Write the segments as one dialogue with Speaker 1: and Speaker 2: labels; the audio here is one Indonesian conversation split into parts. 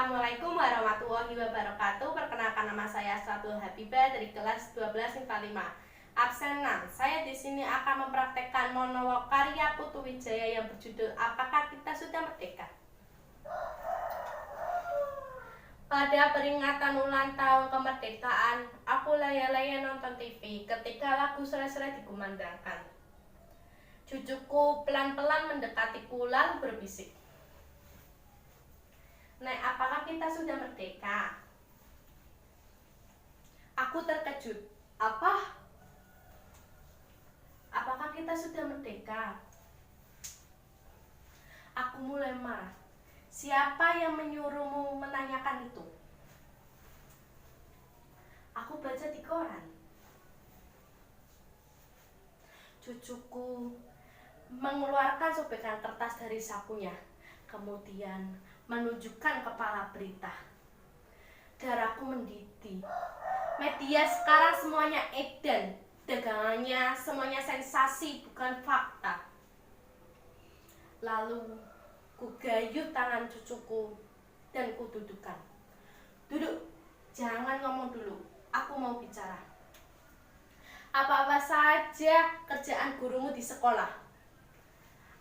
Speaker 1: Assalamualaikum warahmatullahi wabarakatuh. Perkenalkan, nama saya Satul Habibah dari kelas 12 IPA 5. Absen 6. Saya di sini akan mempraktekkan monolog karya Putu Wijaya yang berjudul Apakah Kita Sudah Merdeka? Pada peringatan ulang tahun kemerdekaan, aku laya-laya nonton TV ketika lagu Sere-Sere dikumandangkan. Cucuku pelan-pelan mendekatiku lalu berbisik, "Nek, apakah kita sudah merdeka?" Aku terkejut. Apa? Apakah kita sudah merdeka? Aku mulai marah. Siapa yang menyuruhmu menanyakan itu? Aku baca di koran. Cucuku mengeluarkan sobekan kertas dari sakunya, kemudian menunjukkan kepala berita. Darahku mendidih. Media sekarang semuanya edan, dagangannya semuanya sensasi bukan fakta. Lalu kugayuh tangan cucuku dan kududukan. "Duduk, jangan ngomong dulu, aku mau bicara. Apa-apa saja kerjaan gurumu di sekolah?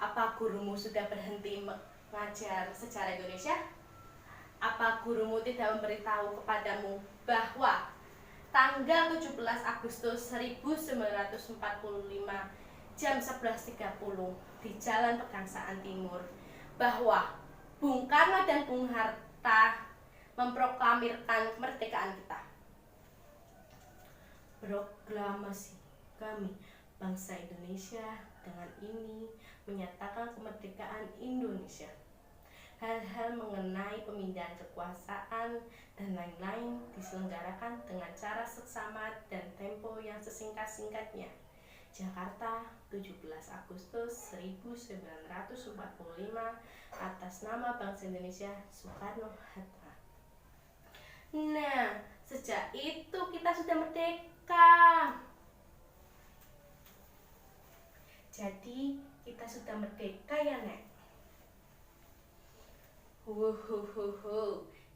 Speaker 1: Apa gurumu sudah berhenti mengajar sejarah Indonesia? Apa gurumu tidak memberitahu kepadamu bahwa tanggal 17 Agustus 1945 jam 11.30 di Jalan Pegangsaan Timur bahwa Bung Karno dan Bung Hatta memproklamirkan kemerdekaan kita? Proklamasi kami, bangsa Indonesia, dengan ini menyatakan kemerdekaan Indonesia. Hal-hal mengenai pemindahan kekuasaan dan lain-lain diselenggarakan dengan cara seksama dan tempo yang sesingkat-singkatnya. Jakarta, 17 Agustus 1945, atas nama bangsa Indonesia, Soekarno-Hatta." Nah, sejak itu kita sudah merdeka. Jadi, kita sudah merdeka ya, Nek?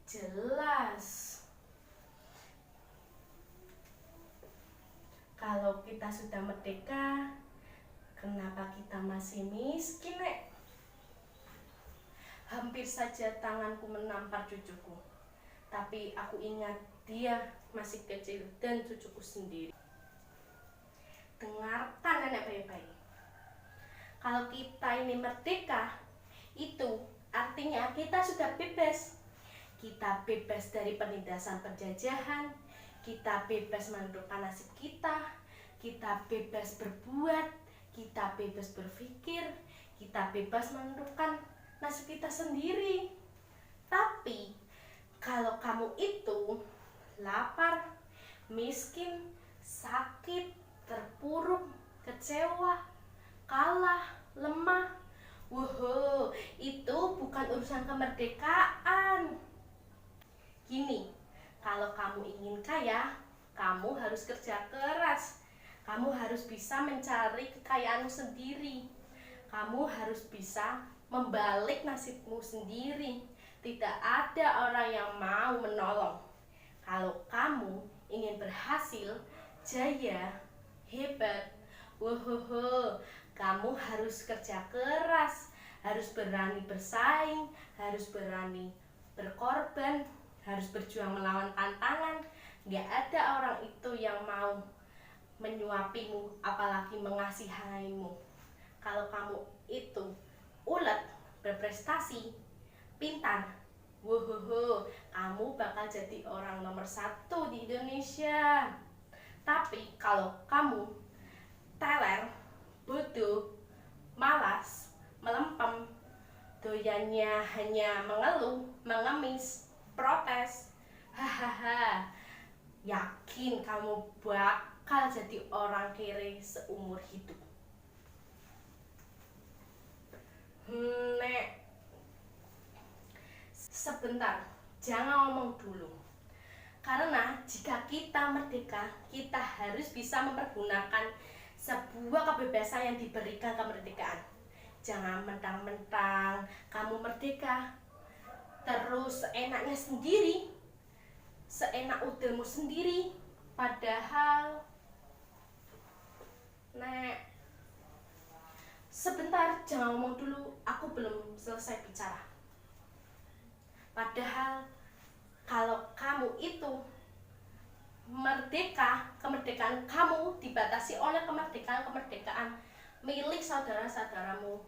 Speaker 1: Jelas. Kalau kita sudah merdeka, kenapa kita masih miskin, Nek? Hampir saja tanganku menampar cucuku, tapi aku ingat dia masih kecil dan cucuku sendiri. Dengarkan nenek baik-baik. Kalau kita ini merdeka, itu artinya kita sudah bebas. Kita bebas dari penindasan penjajahan, kita bebas menentukan nasib kita bebas berbuat, kita bebas berpikir, kita bebas menentukan nasib kita sendiri. Tapi kalau kamu itu lapar, miskin, sakit, terpuruk, kecewa, kalah, lemah, itu bukan urusan kemerdekaan. Gini, kalau kamu ingin kaya, kamu harus kerja keras. Kamu harus bisa mencari kekayaanmu sendiri. Kamu harus bisa membalik nasibmu sendiri. Tidak ada orang yang mau menolong. Kalau kamu ingin berhasil, jaya, hebat, kamu harus kerja keras, harus berani bersaing, harus berani berkorban, harus berjuang melawan tantangan. Gak ada orang itu yang mau menyuapimu, apalagi mengasihanimu. Kalau kamu itu ulet, berprestasi, pintar, kamu bakal jadi orang nomor 1 di Indonesia. Tapi kalau kamu teler, bodoh, malas, melempem, doyannya hanya mengeluh, mengemis, protes, yakin kamu bakal jadi orang kere seumur hidup. Nek, sebentar, jangan ngomong dulu. Karena jika kita merdeka, kita harus bisa mempergunakan sebuah kebebasan yang diberikan kemerdekaan. Jangan mentang-mentang kamu merdeka, terus seenaknya sendiri, seenak udelmu sendiri, padahal sebentar, jangan ngomong dulu, aku belum selesai bicara. Padahal kalau kamu itu merdeka, kemerdekaan kamu dibatasi oleh kemerdekaan milik saudara-saudaramu.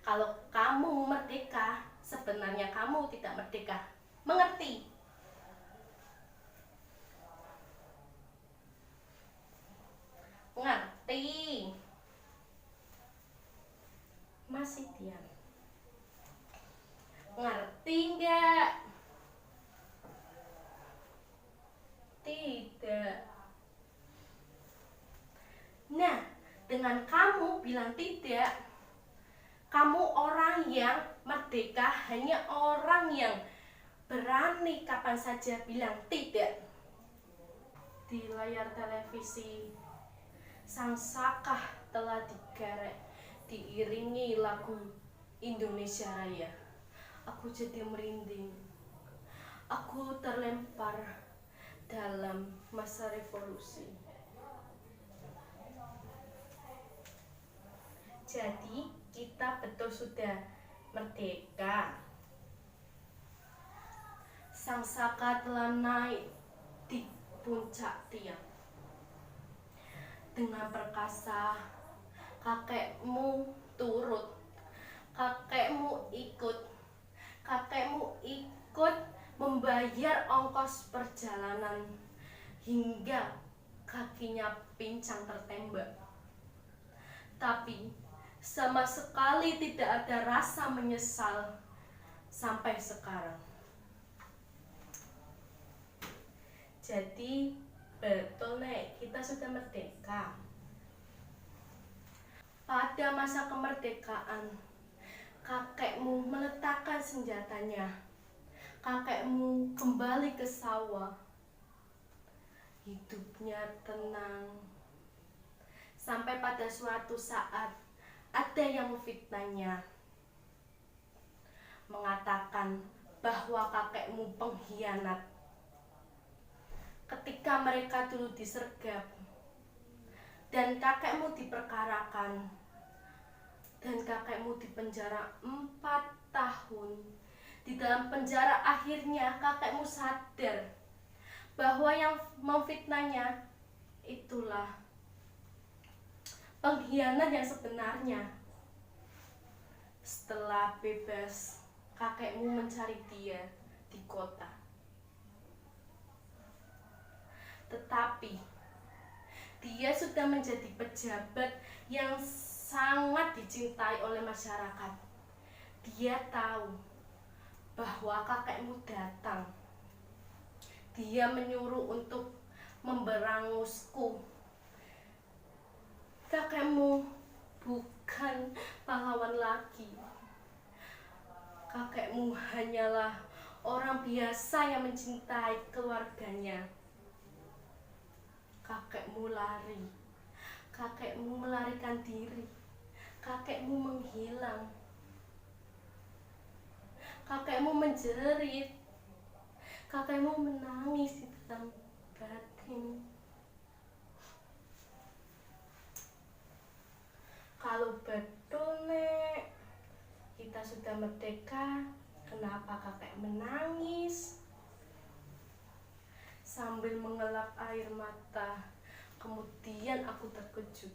Speaker 1: Kalau kamu merdeka, sebenarnya kamu tidak merdeka. Mengerti? Mengerti? Masih diam. Ngerti nggak? Tidak. Nah, dengan kamu bilang tidak, kamu orang yang merdeka, hanya orang yang berani kapan saja bilang tidak. Di layar televisi, sang saka telah digerek, diiringi lagu Indonesia Raya. Aku jadi merinding. Aku terlempar dalam masa revolusi. Jadi kita betul sudah merdeka. Sang saka telah naik di puncak tiang. Dengan perkasa, kakekmu turut, kakekmu ikut membayar ongkos perjalanan hingga kakinya pincang tertembak. Tapi sama sekali tidak ada rasa menyesal sampai sekarang. Jadi betul nek, kita sudah merdeka. Pada masa kemerdekaan, kakekmu meletakkan senjatanya. Kakekmu kembali ke sawah. Hidupnya tenang. Sampai pada suatu saat ada yang memfitnahnya, mengatakan bahwa kakekmu pengkhianat. Ketika mereka dulu disergap dan kakekmu diperkarakan dan kakekmu dipenjara 4 tahun. Di dalam penjara akhirnya kakekmu sadar bahwa yang memfitnahnya itulah pengkhianat yang sebenarnya. Setelah bebas, kakekmu mencari dia di kota. Tetapi dia sudah menjadi pejabat yang sangat dicintai oleh masyarakat. Dia tahu bahwa kakekmu datang. Dia menyuruh untuk memberangusku. Kakekmu bukan pahlawan lagi. Kakekmu hanyalah orang biasa yang mencintai keluarganya. Kakekmu lari. Kakekmu melarikan diri. Kakekmu menghilang. Kakekmu menjerit. Kakekmu menangis di dalam batin. Kalau betul nek, kita sudah merdeka, kenapa kakek menangis? Sambil mengelap air mata, kemudian aku terkejut.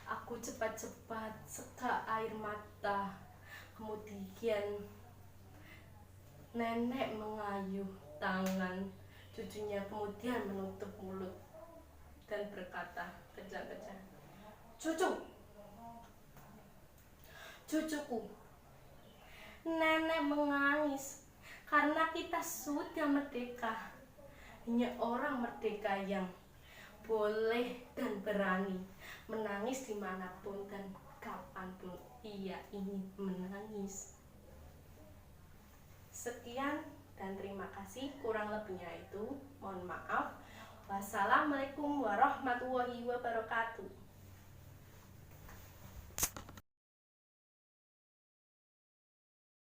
Speaker 1: Aku cepat-cepat seka air mata. Kemudian nenek mengayuh tangan cucunya, kemudian menutup mulut dan berkata kejang-kejang, cucuku, nenek menangis karena kita sudah merdeka. Hanya orang merdeka yang boleh dan berani menangis dimanapun dan kapanpun ia ingin menangis. Sekian dan terima kasih, kurang lebihnya itu mohon maaf. Wassalamualaikum warahmatullahi wabarakatuh.